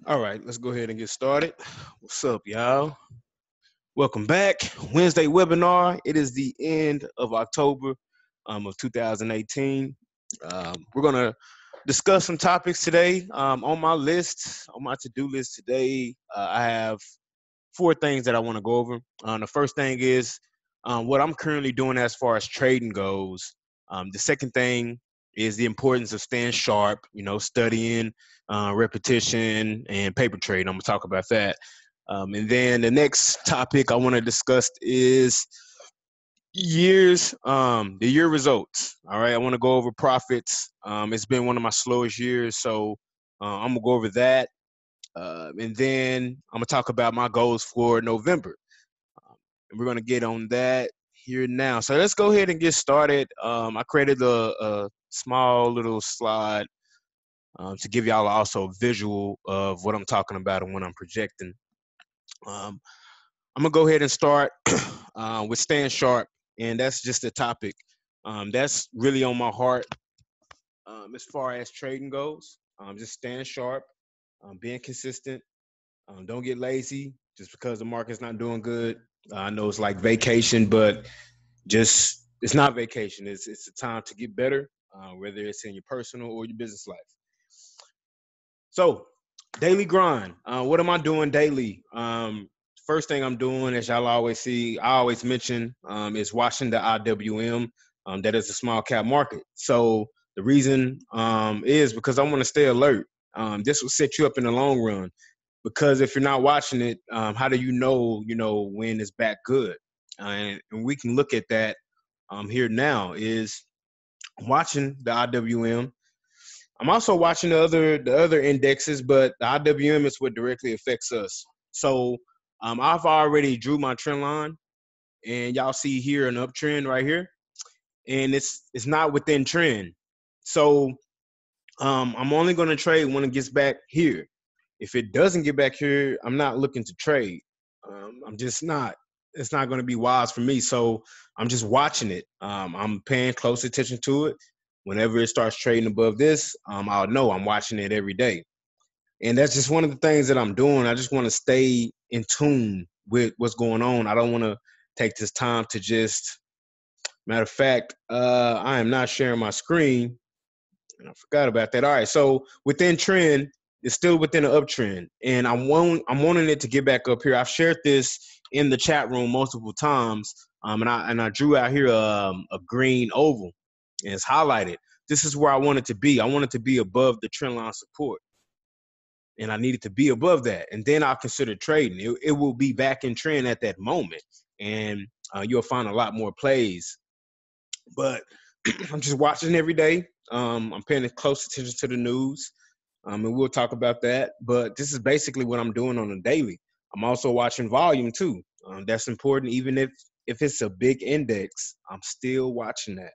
All right, let's go ahead and get started. What's up, y'all? Welcome back. Wednesday webinar. It is the end of October of 2018. We're going to discuss some topics today. On my list, on my to-do list today, I have four things that I want to go over. The first thing is what I'm currently doing as far as trading goes. The second thing is the importance of staying sharp, studying, repetition, and paper trading. I'm going to talk about that. And then the next topic I want to discuss is the year results. All right, I want to go over profits. It's been one of my slowest years, so I'm gonna go over that. And then I'm gonna talk about my goals for November. And we're gonna get on that here now. So let's go ahead and get started. I created a small little slide to give y'all also a visual of what I'm talking about and what I'm projecting. I'm gonna go ahead and start with staying sharp, and that's just a topic that's really on my heart as far as trading goes. Just staying sharp, being consistent. Don't get lazy just because the market's not doing good. I know it's like vacation, but just it's not vacation. It's a time to get better, whether it's in your personal or your business life. So, daily grind. What am I doing daily? First thing I'm doing, as y'all always see, I always mention, is watching the IWM. That is a small cap market. So the reason is because I want to stay alert. This will set you up in the long run. Because if you're not watching it, how do you know, when it's back good? And we can look at that here now is watching the IWM. I'm also watching the other indexes, but the IWM is what directly affects us. So I've already drew my trend line, and y'all see here an uptrend right here, and it's not within trend. So I'm only going to trade when it gets back here. If it doesn't get back here, I'm not looking to trade. I'm just not. It's not going to be wise for me. So I'm just watching it. I'm paying close attention to it. Whenever it starts trading above this, I'll know I'm watching it every day. And that's just one of the things that I'm doing. I just want to stay in tune with what's going on. I don't want to take this time to just, matter of fact, I am not sharing my screen. And I forgot about that. All right. So within trend, it's still within an uptrend. And I'm wanting it to get back up here. I've shared this in the chat room multiple times. And I drew out here a green oval, and it's highlighted. This is where I want it to be. I want it to be above the trend line support. And I need it to be above that. And then I'll consider trading. It will be back in trend at that moment. And you'll find a lot more plays. But I'm just watching every day. I'm paying close attention to the news. And we'll talk about that. But this is basically what I'm doing on a daily. I'm also watching volume too. That's important. Even if it's a big index, I'm still watching that.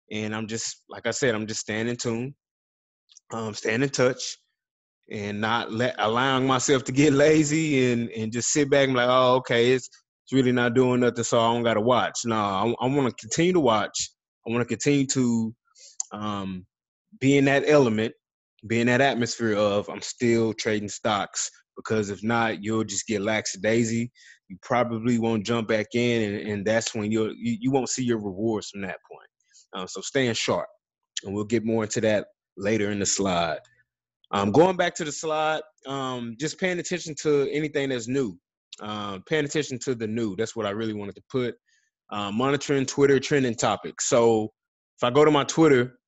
And I'm just, like I said, I'm just staying in tune, staying in touch, and not allowing myself to get lazy and just sit back and be like, oh, okay, it's really not doing nothing, so I don't got to watch. No, I want to continue to watch. I want to continue to be in that element, be in that atmosphere of I'm still trading stocks, because if not, you'll just get lackadaisy. You probably won't jump back in, and that's when you won't see your rewards from that point. So staying sharp, and we'll get more into that later in the slide. Going back to the slide, just paying attention to anything that's new. Paying attention to the new. That's what I really wanted to put. Monitoring Twitter trending topics. So if I go to my Twitter,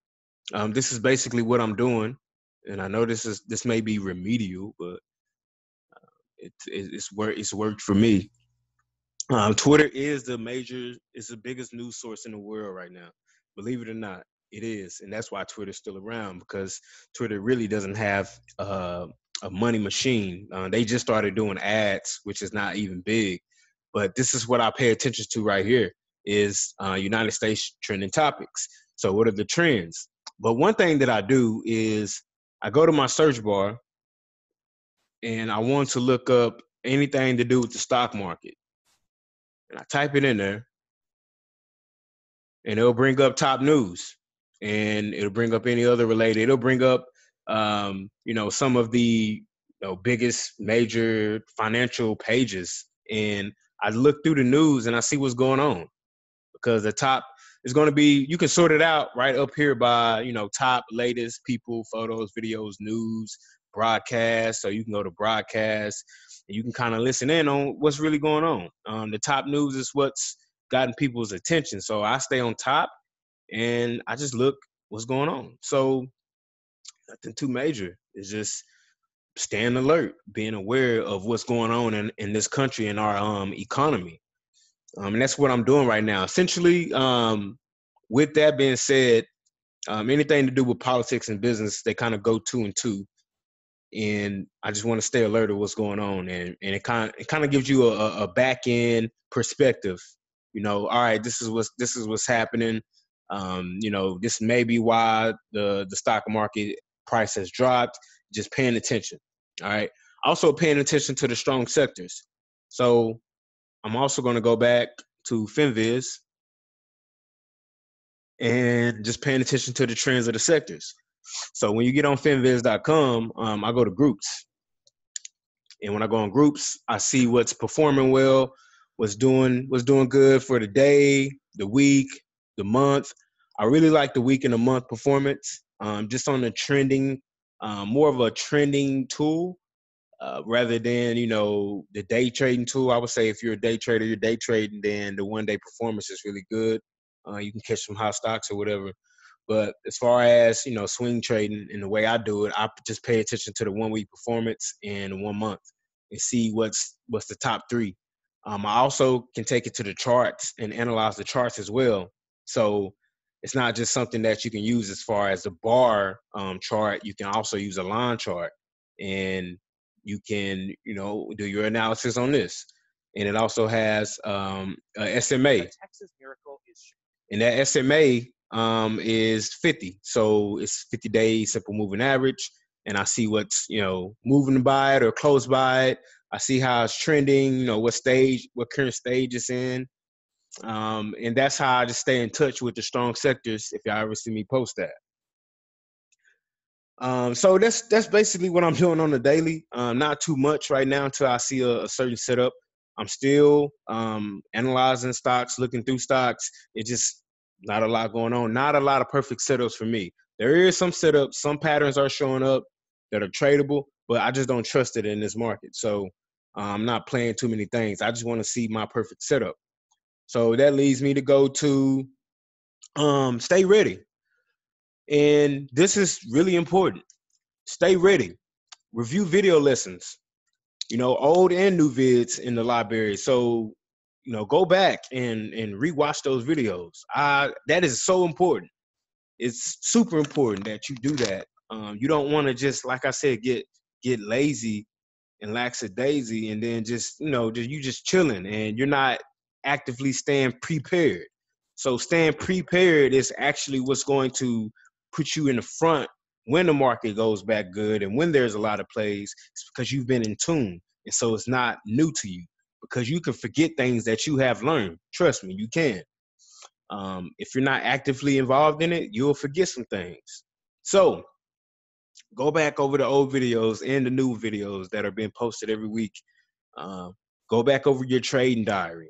this is basically what I'm doing. And I know this may be remedial, but it's worked for me. Twitter is the biggest news source in the world right now. Believe it or not, it is. And that's why Twitter's still around, because Twitter really doesn't have a money machine. They just started doing ads, which is not even big. But this is what I pay attention to right here is United States trending topics. So what are the trends? But one thing that I do is I go to my search bar and I want to look up anything to do with the stock market. And I type it in there, and it'll bring up top news, and it'll bring up any other related. It'll bring up, some of the biggest major financial pages, and I look through the news and I see what's going on, because the top is going to be, you can sort it out right up here by, top latest people, photos, videos, news, broadcast. So you can go to broadcast and you can kind of listen in on what's really going on. The top news is what's gotten people's attention. So I stay on top and I just look what's going on. So nothing too major. It's just staying alert, being aware of what's going on in this country and our economy. And that's what I'm doing right now. Essentially, with that being said, anything to do with politics and business, they kind of go two and two. And I just want to stay alert of what's going on. And it kind of gives you a back end perspective. All right, this is what's happening. This may be why the stock market price has dropped. Just paying attention. All right. Also paying attention to the strong sectors. So I'm also going to go back to FinViz and just paying attention to the trends of the sectors. So when you get on finviz.com, I go to groups. And when I go on groups, I see what's performing well, what's doing good for the day, the week, the month. I really like the week and the month performance, just on the trending, more of a trending tool. Rather than, the day trading tool. I would say if you're a day trader, you're day trading, then the 1 day performance is really good. You can catch some hot stocks or whatever. But as far as, swing trading and the way I do it, I just pay attention to the 1 week performance and 1 month and see what's the top three. I also can take it to the charts and analyze the charts as well. So it's not just something that you can use as far as the bar chart. You can also use a line chart, and you can, do your analysis on this. And it also has a SMA. Texas Miracle is, and that SMA is 50. So it's 50 days simple moving average. And I see what's, moving by it or close by it. I see how it's trending, what current stage it's in. And that's how I just stay in touch with the strong sectors if y'all ever see me post that. So that's basically what I'm doing on the daily. Not too much right now until I see a certain setup. I'm still analyzing stocks, looking through stocks. It's just not a lot going on. Not a lot of perfect setups for me. There is some setups, some patterns are showing up that are tradable, but I just don't trust it in this market. So I'm not playing too many things. I just want to see my perfect setup. So that leads me to go to stay ready. And this is really important. Stay ready. Review video lessons, old and new vids in the library. So, go back and rewatch those videos. That is so important. It's super important that you do that. You don't want to just, like I said, get lazy and lackadaisy and then just, you just chilling and you're not actively staying prepared. So staying prepared is actually what's going to put you in the front when the market goes back good and when there's a lot of plays. It's because you've been in tune. And so it's not new to you, because you can forget things that you have learned. Trust me, you can. If you're not actively involved in it, you'll forget some things. So go back over the old videos and the new videos that are being posted every week. Go back over your trading diary.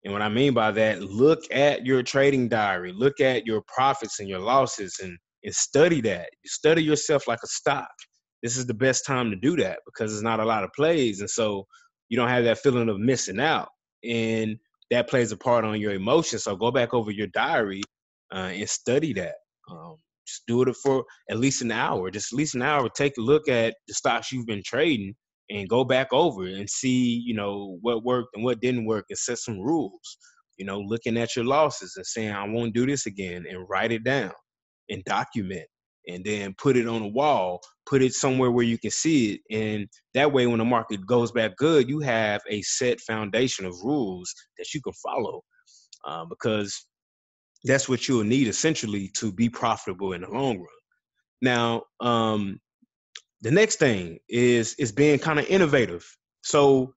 And what I mean by that, look at your trading diary, look at your profits and your losses and study that. You study yourself like a stock. This is the best time to do that because there's not a lot of plays. And so you don't have that feeling of missing out. And that plays a part on your emotions. So go back over your diary and study that. Just do it for at least an hour. Just at least an hour. Take a look at the stocks you've been trading and go back over and see, what worked and what didn't work and set some rules, looking at your losses and saying, I won't do this again, and write it down and document and then put it on a wall, put it somewhere where you can see it. And that way, when the market goes back good, you have a set foundation of rules that you can follow because that's what you'll need essentially to be profitable in the long run. Now, the next thing is being kind of innovative. So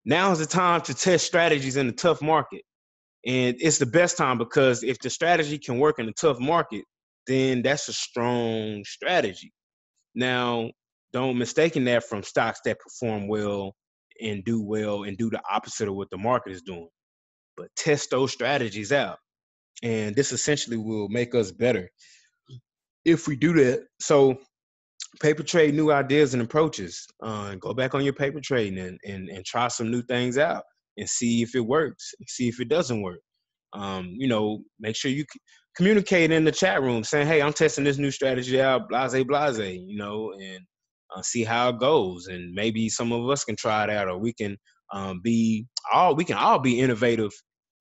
now is the time to test strategies in a tough market. And it's the best time because if the strategy can work in a tough market, then that's a strong strategy. Now, don't mistaken that from stocks that perform well and do the opposite of what the market is doing. But test those strategies out. And this essentially will make us better if we do that. So paper trade new ideas and approaches. Go back on your paper trading and try some new things out and see if it works, see if it doesn't work. Make sure you communicate in the chat room saying, hey, I'm testing this new strategy out, blase, blase, and see how it goes. And maybe some of us can try it out, or we can all be innovative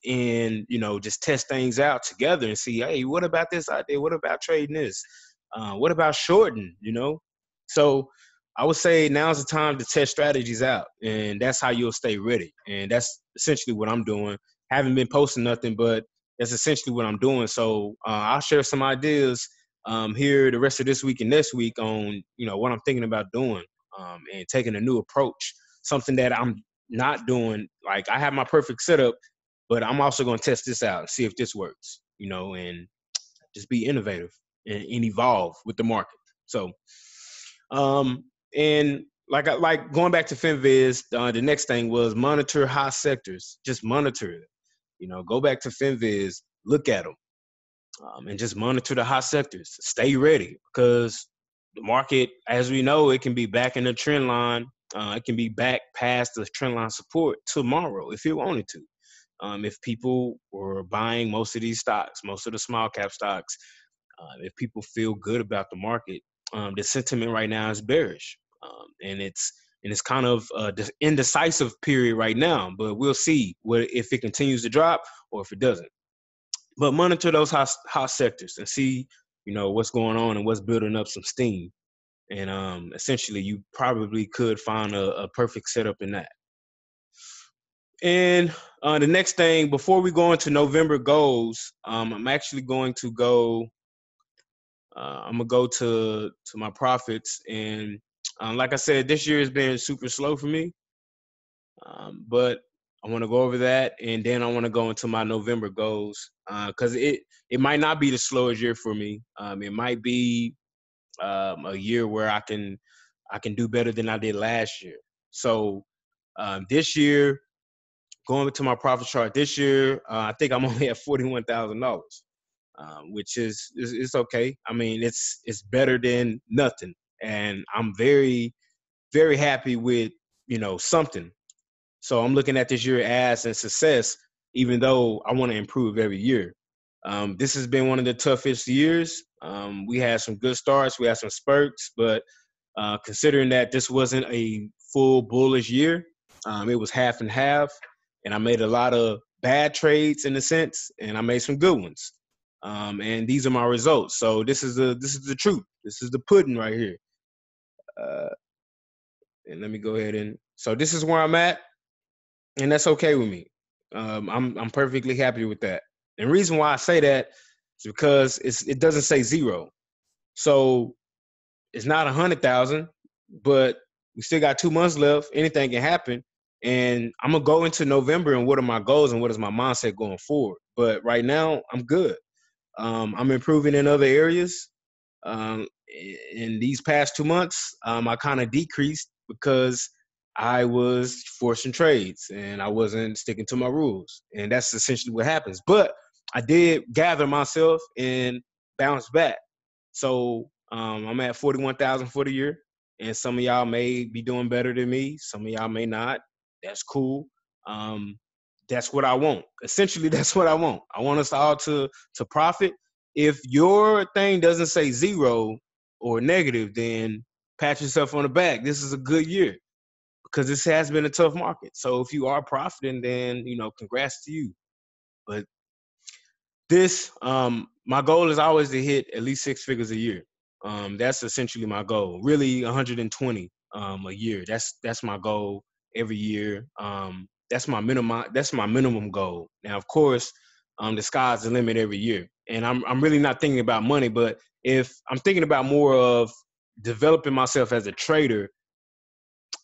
and, just test things out together and see, hey, what about this idea? What about trading this? What about shorting, So I would say now's the time to test strategies out, and that's how you'll stay ready. And that's essentially what I'm doing. Haven't been posting nothing, but that's essentially what I'm doing. So I'll share some ideas here the rest of this week and next week on, what I'm thinking about doing and taking a new approach, something that I'm not doing. Like, I have my perfect setup, but I'm also going to test this out and see if this works, and just be innovative and evolve with the market. So, and like going back to FinViz, the next thing was monitor hot sectors. Just monitor it. Go back to FinViz, look at them, and just monitor the hot sectors. Stay ready, because the market, as we know, it can be back in the trend line. It can be back past the trend line support tomorrow if it wanted to. If people were buying most of these stocks, most of the small cap stocks, if people feel good about the market, the sentiment right now is bearish, and it's kind of the indecisive period right now. But we'll see if it continues to drop or if it doesn't. But monitor those hot sectors and see, what's going on and what's building up some steam. And essentially, you probably could find a perfect setup in that. And the next thing, before we go into November goals, I'm actually going to go. I'm gonna go to my profits, and like I said, this year has been super slow for me. But I want to go over that, and then I want to go into my November goals, because it might not be the slowest year for me. It might be a year where I can do better than I did last year. So this year, going to my profit chart this year, I think I'm only at $41,000, which is it's okay. I mean, it's better than nothing, and I'm very, very happy with something. So I'm looking at this year as a success, even though I want to improve every year. This has been one of the toughest years. We had some good starts, we had some spurts, but considering that this wasn't a full bullish year, it was half and half, and I made a lot of bad trades in a sense, and I made some good ones. And these are my results. So this is the truth. This is the pudding right here. And let me go ahead and so this is where I'm at. And that's okay with me. I'm perfectly happy with that. And the reason why I say that is because it doesn't say zero, so it's not 100,000, but we still got 2 months left. Anything can happen, and I'm gonna go into November and what are my goals and what is my mindset going forward. But right now, I'm good. I'm improving in other areas. In these past 2 months, I kind of decreased because I was forcing trades and I wasn't sticking to my rules. And that's essentially what happens. But I did gather myself and bounce back. So I'm at 41,000 for the year. And some of y'all may be doing better than me. Some of y'all may not. That's cool. That's what I want. Essentially, that's what I want. I want us all to profit. If your thing doesn't say zero or negative, then pat yourself on the back. This is a good year, because this has been a tough market. So if you are profiting, then, congrats to you. But my goal is always to hit at least 6 figures a year. That's essentially my goal. Really 120 a year. That's my goal every year. That's my minimum goal. Now, of course, the sky's the limit every year. And I'm really not thinking about money, but if I'm thinking about more of developing myself as a trader.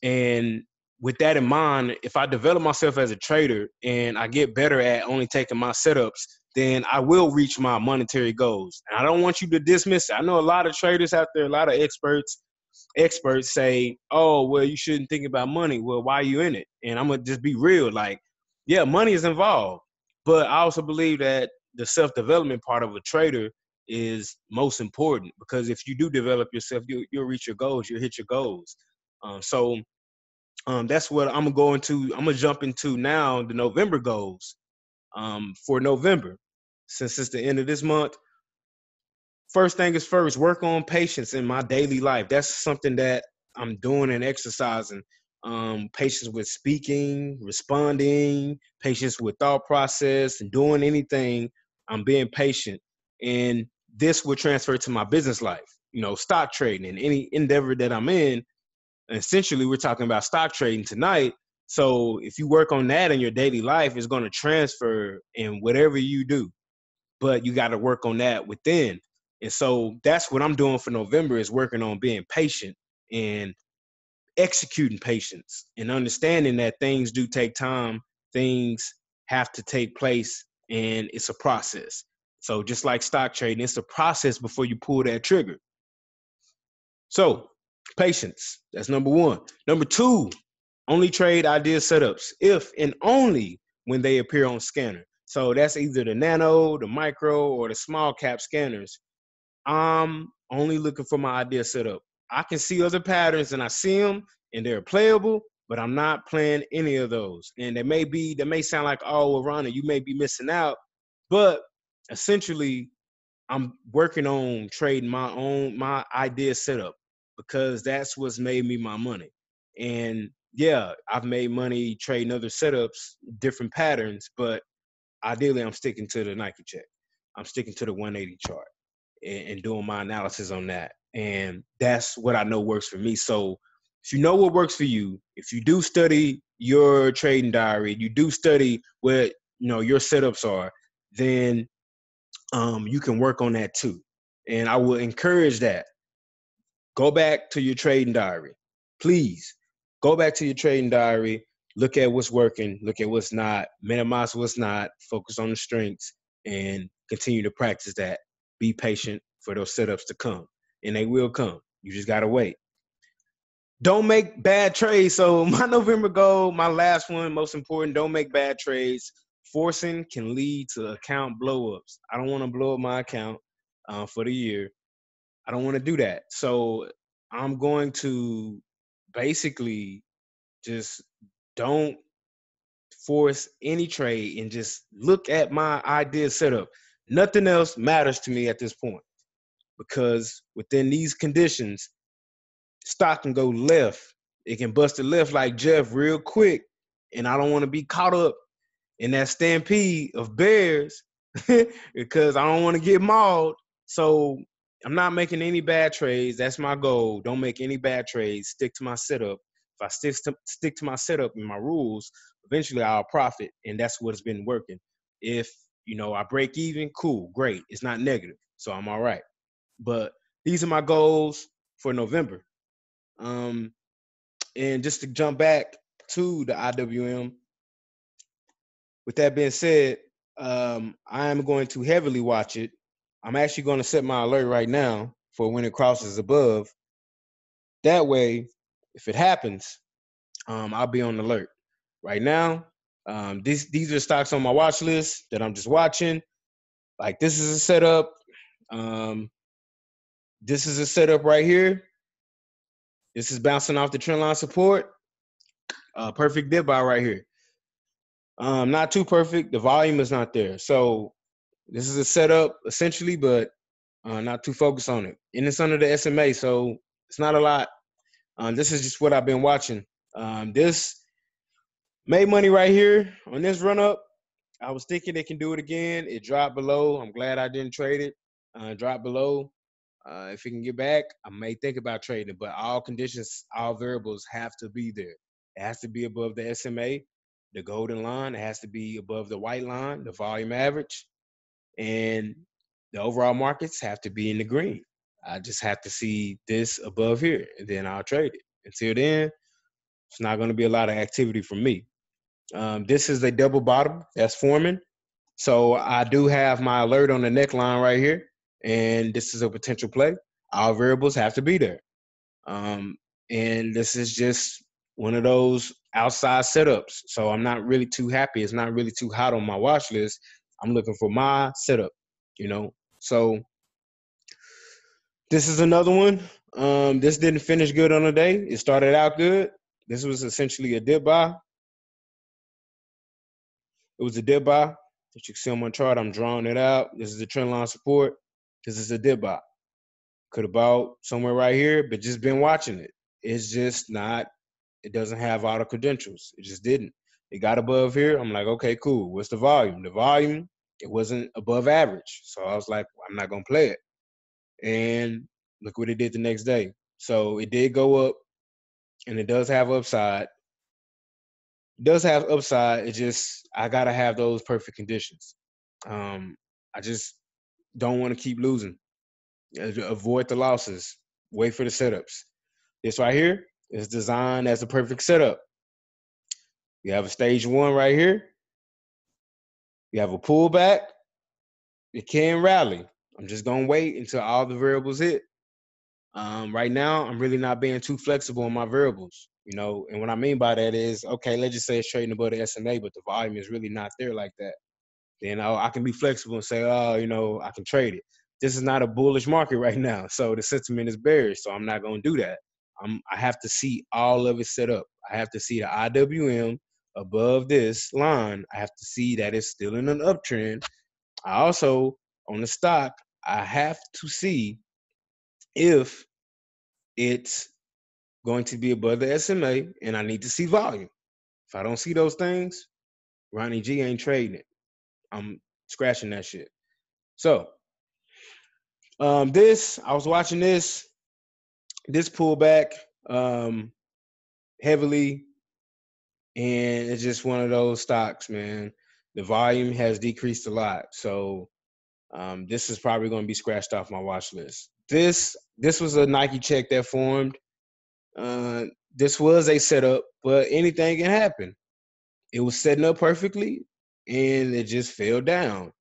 And with that in mind, if I develop myself as a trader and I get better at only taking my setups, then I will reach my monetary goals. And I don't want you to dismiss it. I know a lot of traders out there, a lot of experts, experts say, oh, well, you shouldn't think about money. Well, why are you in it? And I'm going to just be real. Like, yeah, money is involved. But I also believe that the self-development part of a trader is most important, because if you do develop yourself, you'll reach your goals, you'll hit your goals. That's what I'm going to go into. I'm going to jump into now the November goals for November. Since it's the end of this month, first thing is first, work on patience in my daily life. That's something that I'm doing and exercising. Patience with speaking, responding, patience with thought process, and doing anything. I'm being patient. And this will transfer to my business life, stock trading and any endeavor that I'm in. And essentially, we're talking about stock trading tonight. So if you work on that in your daily life, it's going to transfer in whatever you do. But you got to work on that within. And so that's what I'm doing for November, is working on being patient and executing patience and understanding that things do take time. Things have to take place, and it's a process. So just like stock trading, it's a process before you pull that trigger. So patience, that's number one. Number two, only trade idea setups if and only when they appear on scanner. So that's either the nano, the micro, or the small cap scanners. I'm only looking for my idea setup. I can see other patterns and I see them and they're playable, but I'm not playing any of those. And that may sound like, oh, well, Ronnie, you may be missing out. But essentially, I'm working on trading my idea setup, because that's what's made me my money. And yeah, I've made money trading other setups, different patterns, but ideally I'm sticking to the Nike check. I'm sticking to the 180 chart and doing my analysis on that. And that's what I know works for me. So if you know what works for you, if you do study your trading diary, you do study what your setups are, then you can work on that too. And I will encourage that. Go back to your trading diary. Please go back to your trading diary. Look at what's working, look at what's not, minimize what's not, focus on the strengths, and continue to practice that. Be patient for those setups to come, and they will come. You just got to wait. Don't make bad trades. So my November goal, my last one, most important, don't make bad trades. Forcing can lead to account blowups. I don't want to blow up my account for the year. I don't want to do that. So I'm going to basically just don't force any trade and just look at my idea setup. Nothing else matters to me at this point, because within these conditions, stock can go left. It can bust a left like Jeff real quick. And I don't want to be caught up in that stampede of bears because I don't want to get mauled. So I'm not making any bad trades. That's my goal. Don't make any bad trades. Stick to my setup. If I stick to my setup and my rules, eventually I'll profit. And that's what's been working. If, I break even, cool, great. It's not negative. So I'm all right. But these are my goals for November. And just to jump back to the IWM, with that being said, I am going to heavily watch it. I'm actually going to set my alert right now for when it crosses above. That way, if it happens, I'll be on alert. Right now, these are stocks on my watch list that I'm just watching. Like, this is a setup. This is a setup right here. This is bouncing off the trend line support. Perfect dip buy right here. Not too perfect. The volume is not there. So this is a setup essentially, but not too focused on it. And it's under the SMA, so it's not a lot. This is just what I've been watching. This made money right here on this run up. I was thinking it can do it again. It dropped below. I'm glad I didn't trade it. Dropped below. If it can get back, I may think about trading it, but all conditions, all variables have to be there. It has to be above the SMA, the golden line. It has to be above the white line, the volume average, and the overall markets have to be in the green. I just have to see this above here, and then I'll trade it. Until then, it's not going to be a lot of activity from me. This is a double bottom that's forming. So I do have my alert on the neckline right here, and this is a potential play. All variables have to be there. Um, and this is just one of those outside setups. So I'm not really too happy. It's not really too hot on my watch list. I'm looking for my setup, you know. So this is another one. This didn't finish good on the day. It started out good. This was essentially a dip buy. It was a dip buy. As you can see on my chart, I'm drawing it out. This is the trend line support. This is a dip buy. Could have bought somewhere right here, but just been watching it. It's just not, it doesn't have all the credentials. It just didn't. It got above here. I'm like, okay, cool. What's the volume? The volume, it wasn't above average. So I was like, I'm not going to play it. And look what it did the next day. So it did go up, and it does have upside. It does have upside. It just, I got to have those perfect conditions. I just don't want to keep losing. Avoid the losses. Wait for the setups. This right here is designed as a perfect setup. You have a stage one right here. You have a pullback. It can rally. I'm just gonna wait until all the variables hit. Right now, I'm really not being too flexible on my variables, you know. And what I mean by that is, okay, let's just say it's trading above the SMA, but the volume is really not there like that. Then I can be flexible and say, oh, you know, I can trade it. This is not a bullish market right now, so the sentiment is bearish. So I'm not gonna do that. I have to see all of it set up. I have to see the IWM above this line. I have to see that it's still in an uptrend. I also, on the stock, I have to see if it's going to be above the SMA, and I need to see volume. If I don't see those things, Ronnie G ain't trading it. I'm scratching that shit. So, I was watching this pullback heavily, and it's just one of those stocks, man. The volume has decreased a lot, so this is probably going to be scratched off my watch list. This was a Nike check that formed. This was a setup, but anything can happen. It was setting up perfectly, and it just fell down.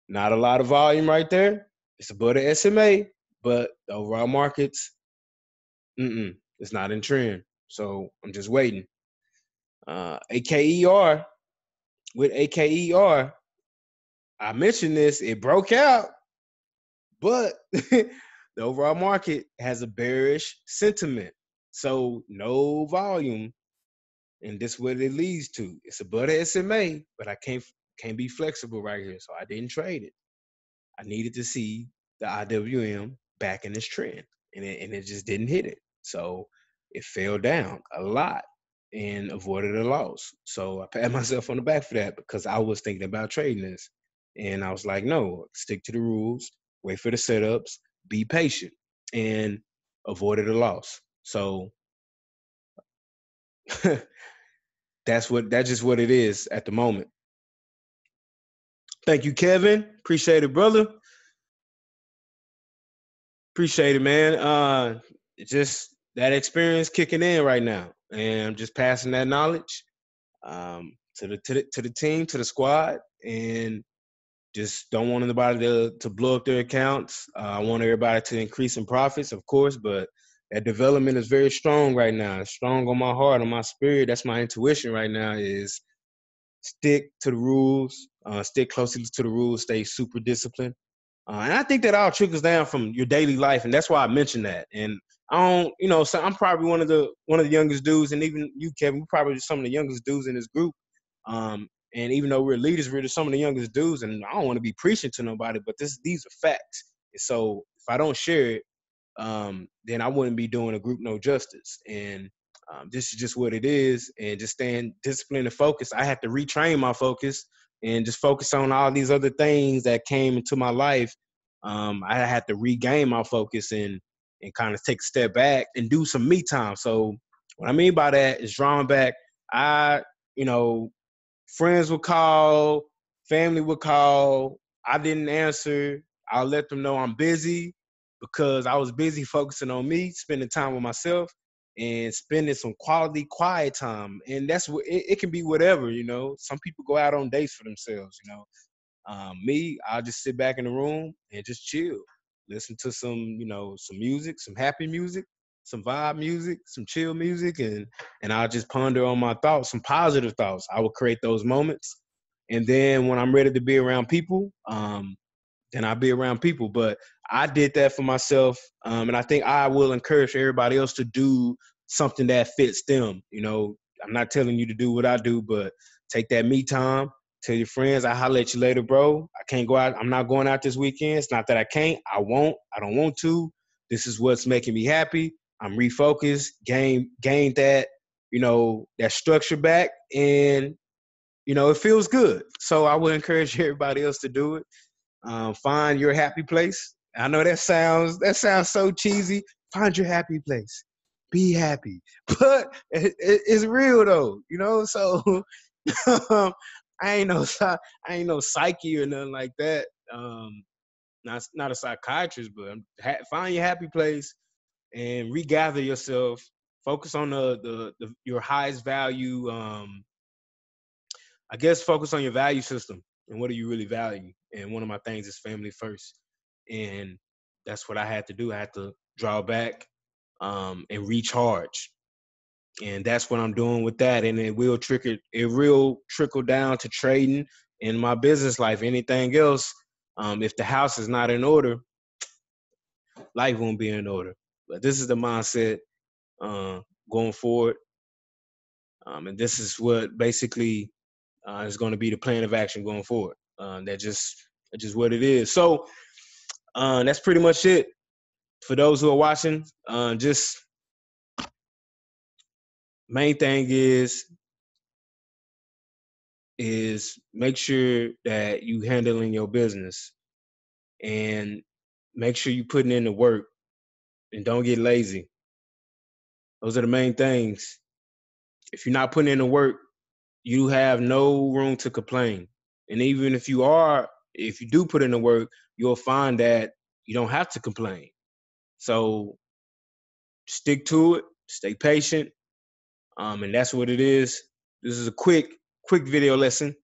Not a lot of volume right there. It's above the SMA, but the overall markets, it's not in trend. So I'm just waiting. AKER, with AKER, I mentioned this, it broke out, but the overall market has a bearish sentiment. So no volume, and this is what it leads to. It's above the SMA, but I can't be flexible right here. So I didn't trade it. I needed to see the IWM back in this trend, and it just didn't hit it. So it fell down a lot and avoided a loss. So I pat myself on the back for that, because I was thinking about trading this, and I was like, no, stick to the rules, wait for the setups, be patient, and avoided a loss. So that's just what it is at the moment. Thank you, Kevin. Appreciate it, brother. Appreciate it, man. Just that experience kicking in right now, and I'm just passing that knowledge to the team, to the squad, and just don't want anybody to blow up their accounts. I want everybody to increase in profits, of course, but that development is very strong right now. It's strong on my heart, on my spirit. That's my intuition right now, is stick to the rules, stick closely to the rules, stay super disciplined. And I think that all trickles down from your daily life, and that's why I mentioned that. And I don't, so I'm probably one of the youngest dudes, and even you, Kevin, we're probably some of the youngest dudes in this group. And even though we're leaders, we're just some of the youngest dudes, and I don't want to be preaching to nobody, but these are facts. And so if I don't share it, then I wouldn't be doing a group no justice. And this is just what it is, and just staying disciplined and focused. I had to retrain my focus and just focus on all these other things that came into my life. I had to regain my focus and kind of take a step back and do some me time. So what I mean by that is drawing back. I, friends would call, family would call. I didn't answer. I'll let them know I'm busy, because I was busy focusing on me, spending time with myself, and spending some quality quiet time. And that's what it can be, whatever. Some people go out on dates for themselves. Me, I'll just sit back in the room and just chill, listen to some music, some happy music, some vibe music, some chill music, and I'll just ponder on my thoughts, some positive thoughts. I will create those moments. And then when I'm ready to be around people, then I'll be around people. But I did that for myself. And I think I will encourage everybody else to do something that fits them. You know, I'm not telling you to do what I do, but take that me time. Tell your friends, I holler at you later, bro. I can't go out. I'm not going out this weekend. It's not that I can't. I won't. I don't want to. This is what's making me happy. I'm refocused, gained that, that structure back. And, it feels good. So I would encourage everybody else to do it. Find your happy place. I know that sounds so cheesy. Find your happy place. Be happy. But it's real though, So I ain't no psyche or nothing like that. Not a psychiatrist, but find your happy place and regather yourself. Focus on your highest value. I guess focus on your value system and what do you really value. And one of my things is family first, and that's what I had to do. I had to draw back and recharge. And that's what I'm doing with that. And it will trickle down to trading in my business life. Anything else, if the house is not in order, life won't be in order. But this is the mindset going forward. And this is what basically is going to be the plan of action going forward. That's just what it is. So that's pretty much it. For those who are watching, just main thing is make sure that you handling your business and make sure you putting in the work and don't get lazy. Those are the main things. If you're not putting in the work, you have no room to complain. And even if you do put in the work, you'll find that you don't have to complain. So stick to it, stay patient. And that's what it is. This is a quick video lesson.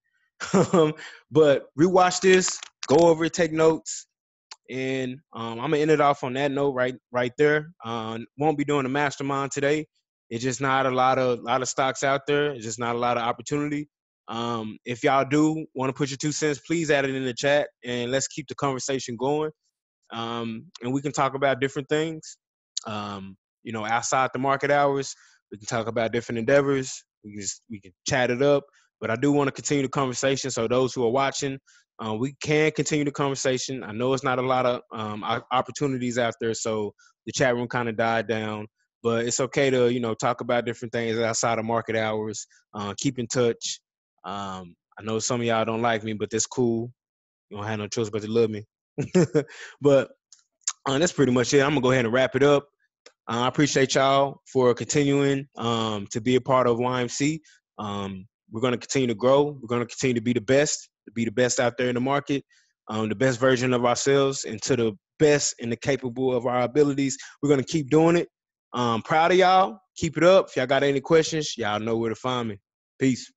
But rewatch this, go over it, take notes. And I'm gonna end it off on that note right there. Won't be doing a mastermind today. It's just not a lot of stocks out there. It's just not a lot of opportunity. If y'all do want to put your 2 cents, please add it in the chat and let's keep the conversation going. And we can talk about different things. Outside the market hours, we can talk about different endeavors. We can chat it up. But I do want to continue the conversation. So those who are watching, we can continue the conversation. I know it's not a lot of opportunities out there, so the chat room kind of died down. But it's okay to talk about different things outside of market hours. Keep in touch. I know some of y'all don't like me, but that's cool. You don't have no choice but to love me. But that's pretty much it. I'm gonna go ahead and wrap it up. I appreciate y'all for continuing to be a part of YMC. We're going to continue to grow. We're going to continue to be the best out there in the market, the best version of ourselves, and to the best and the capable of our abilities. We're going to keep doing it. Proud of y'all. Keep it up. If y'all got any questions, y'all know where to find me. Peace.